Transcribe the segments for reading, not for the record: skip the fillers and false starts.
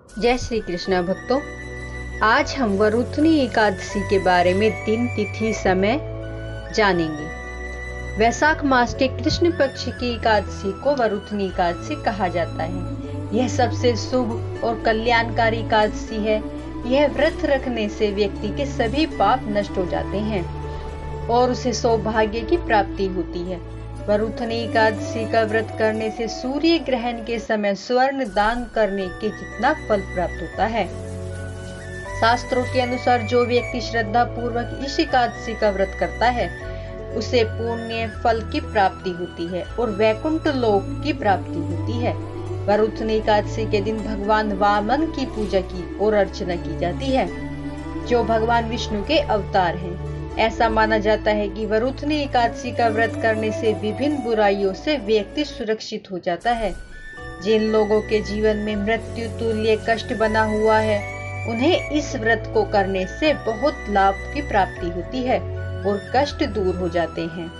जय श्री कृष्ण भक्तों। आज हम वरुथनी एकादशी के बारे में दिन, तिथि, समय जानेंगे। वैशाख मास के कृष्ण पक्ष की एकादशी को वरुथनी एकादशी कहा जाता है। यह सबसे शुभ और कल्याणकारी एकादशी है। यह व्रत रखने से व्यक्ति के सभी पाप नष्ट हो जाते हैं और उसे सौभाग्य की प्राप्ति होती है। वरुथनी एकादशी का व्रत करने से सूर्य ग्रहण के समय स्वर्ण दान करने के जितना फल प्राप्त होता है। शास्त्रों के अनुसार जो व्यक्ति श्रद्धा पूर्वक इस एकादशी का व्रत करता है उसे पुण्य फल की प्राप्ति होती है और वैकुंठ लोक की प्राप्ति होती है। वरुथनी एकादशी के दिन भगवान वामन की पूजा की और अर्चना की जाती है, जो भगवान विष्णु के अवतार हैं। ऐसा माना जाता है कि वरुथनी एकादशी का व्रत करने से विभिन्न बुराइयों से व्यक्ति सुरक्षित हो जाता है। जिन लोगों के जीवन में मृत्यु तुल्य कष्ट बना हुआ है, उन्हें इस व्रत को करने से बहुत लाभ की प्राप्ति होती है और कष्ट दूर हो जाते हैं।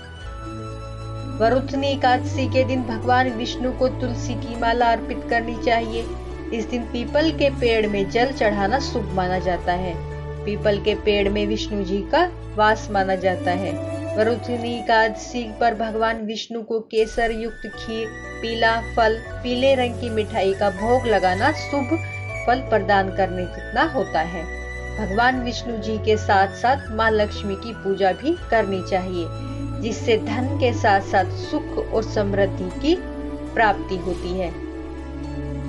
वरुथनी एकादशी के दिन भगवान विष्णु को तुलसी की माला अर्पित करनी चाहिए। इस दिन पीपल के पेड़ में जल चढ़ाना शुभ माना जाता है। पीपल के पेड़ में विष्णु जी का वास माना जाता है। वरुथनी एकादशी पर भगवान विष्णु को केसर युक्त खीर, पीला फल, पीले रंग की मिठाई का भोग लगाना शुभ फल प्रदान करने जितना होता है। भगवान विष्णु जी के साथ साथ माँ लक्ष्मी की पूजा भी करनी चाहिए, जिससे धन के साथ साथ सुख और समृद्धि की प्राप्ति होती है।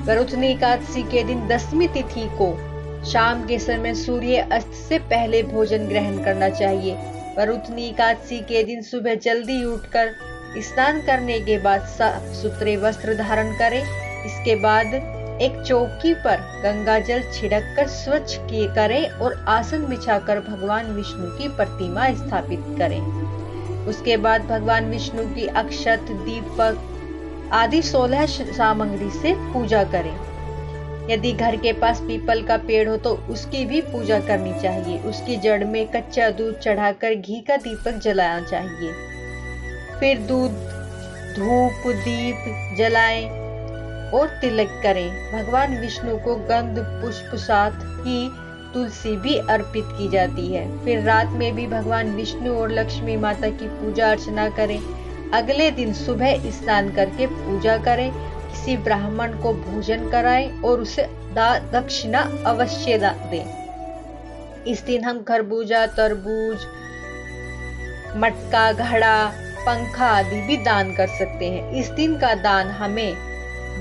वरुथनी एकादशी के दिन दशमी तिथि को शाम के समय सूर्य अस्त से पहले भोजन ग्रहण करना चाहिए। वरुथनी एकादशी के दिन सुबह जल्दी उठकर स्नान करने के बाद साफ सुथरे वस्त्र धारण करें। इसके बाद एक चौकी पर गंगा जल छिड़क कर स्वच्छ करें और आसन बिछाकर भगवान विष्णु की प्रतिमा स्थापित करें। उसके बाद भगवान विष्णु की अक्षत, दीपक आदि 16 सामग्री से पूजा करें। यदि घर के पास पीपल का पेड़ हो तो उसकी भी पूजा करनी चाहिए। उसकी जड़ में कच्चा दूध चढ़ाकर घी का दीपक जलाना चाहिए। फिर दूध, धूप, दीप जलाएं और तिलक करें। भगवान विष्णु को गंध पुष्प साथ ही तुलसी भी अर्पित की जाती है। फिर रात में भी भगवान विष्णु और लक्ष्मी माता की पूजा अर्चना करें। अगले दिन सुबह स्नान करके पूजा करें, किसी ब्राह्मण को भोजन कराएं और उसे दक्षिणा अवश्य दें। इस दिन हम खरबूजा, तरबूज, मटका, घड़ा, पंखा आदि भी दान कर सकते हैं। इस दिन का दान हमें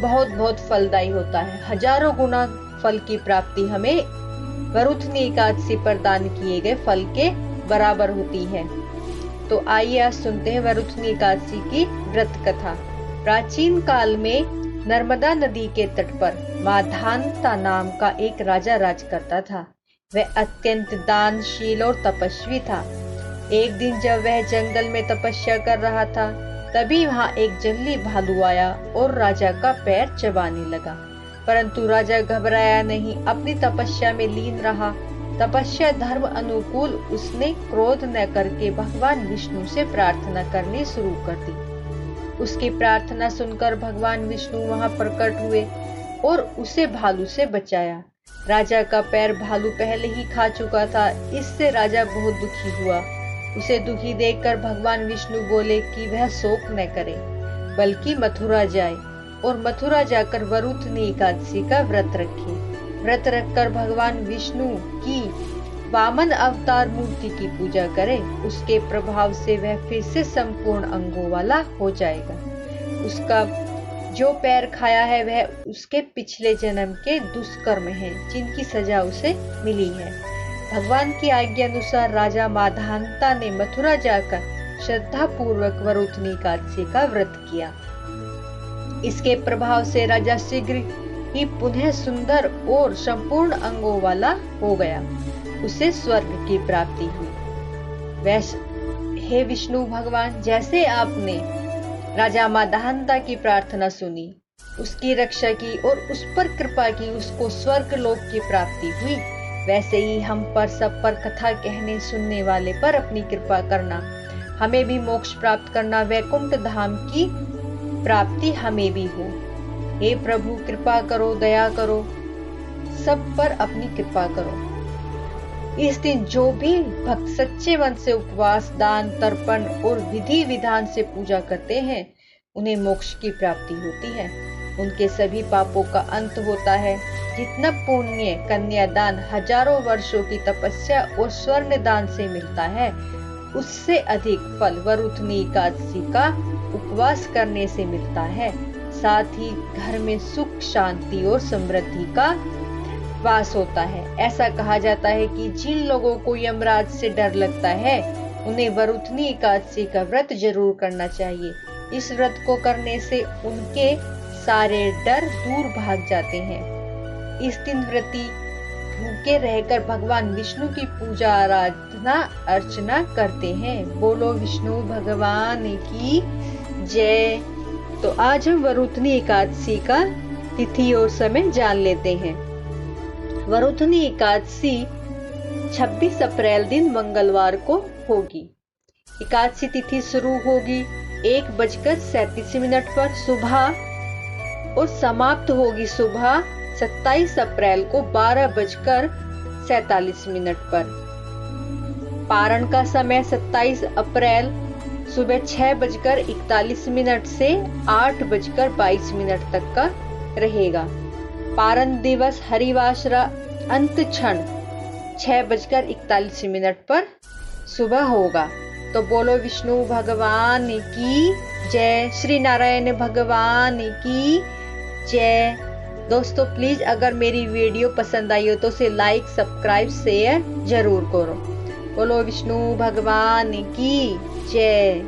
बहुत फलदायी होता है। हजारों गुना फल की प्राप्ति हमें वरुथनी एकादशी पर दान किए गए फल के बराबर होती है। तो आइए आज सुनते हैं वरुथनी एकादशी की व्रत कथा। प्राचीन काल में नर्मदा नदी के तट पर माधानता नाम का एक राजा राज करता था। वह अत्यंत दानशील और तपस्वी था। एक दिन जब वह जंगल में तपस्या कर रहा था, तभी वहां एक जंगली भालू आया और राजा का पैर चबाने लगा। परंतु राजा घबराया नहीं, अपनी तपस्या में लीन रहा। तपस्या धर्म अनुकूल उसने क्रोध न करके भगवान विष्णु से प्रार्थना करनी शुरू कर दी। उसकी प्रार्थना सुनकर भगवान विष्णु वहां प्रकट हुए और उसे भालू से बचाया। राजा का पैर भालू पहले ही खा चुका था, इससे राजा बहुत दुखी हुआ। उसे दुखी देखकर भगवान विष्णु बोले कि वह शोक न करे, बल्कि मथुरा जाए और मथुरा जाकर वरुथनी एकादशी का व्रत रखे। व्रत रखकर भगवान विष्णु की वामन अवतार मूर्ति की पूजा करे। उसके प्रभाव से वह फिर से संपूर्ण अंगों वाला हो जाएगा। उसका जो पैर खाया है वह उसके पिछले जन्म के दुष्कर्म हैं, जिनकी सजा उसे मिली है। भगवान की आज्ञा अनुसार राजा माधानता ने मथुरा जाकर श्रद्धा पूर्वक वरुथनी एकादशी का व्रत किया। इसके प्रभाव से राजा शीघ्र ही पुनः सुंदर और संपूर्ण अंगों वाला हो गया। उसे स्वर्ग की प्राप्ति हुई। हे विष्णु भगवान, जैसे आपने राजा माधानता की प्रार्थना सुनी, उसकी रक्षा की और उस पर कृपा की, उसको स्वर्ग लोक की प्राप्ति हुई, वैसे ही हम पर सब पर कथा कहने सुनने वाले पर अपनी कृपा करना। हमें भी मोक्ष प्राप्त करना, वैकुंठ धाम की प्राप्ति हमें भी हो। हे प्रभु, कृपा करो, दया करो। सब पर अपनी कृपा करो। इस दिन जो भी भक्त सच्चे मन से उपवास, दान, तर्पण और विधि विधान से पूजा करते हैं उन्हें मोक्ष की प्राप्ति होती है। उनके सभी पापों का अंत होता है। जितना पुण्य कन्यादान, हजारों वर्षों की तपस्या और स्वर्ण दान से मिलता है, उससे अधिक फल वरुथनी एकादशी का उपवास करने से मिलता है। साथ ही घर में सुख, शांति और समृद्धि का वास होता है। ऐसा कहा जाता है कि जिन लोगों को यमराज से डर लगता है उन्हें वरुथनी एकादशी का व्रत जरूर करना चाहिए। इस व्रत को करने से उनके सारे डर दूर भाग जाते हैं। इस दिन व्रती भूखे रहकर भगवान विष्णु की पूजा, आराधना, अर्चना करते हैं। बोलो विष्णु भगवान की जय। तो आज हम वरुथनी एकादशी का तिथि और समय जान लेते हैं। वरुथनी एकादशी 26 अप्रैल दिन मंगलवार को होगी। एकादशी तिथि शुरू होगी 1:37 पर सुबह और समाप्त होगी सुबह 27 अप्रैल को 12:47 पर। पारण का समय 27 अप्रैल सुबह 6:41 से 8:22 तक का रहेगा। पारण दिवस हरिवासरा अंत क्षण 6:41 पर सुबह होगा। तो बोलो विष्णु भगवान की जय, श्री नारायण भगवान की जय। दोस्तों प्लीज अगर मेरी वीडियो पसंद आई हो तो उसे लाइक, सब्सक्राइब, शेयर जरूर करो। बोलो विष्णु भगवान की जय।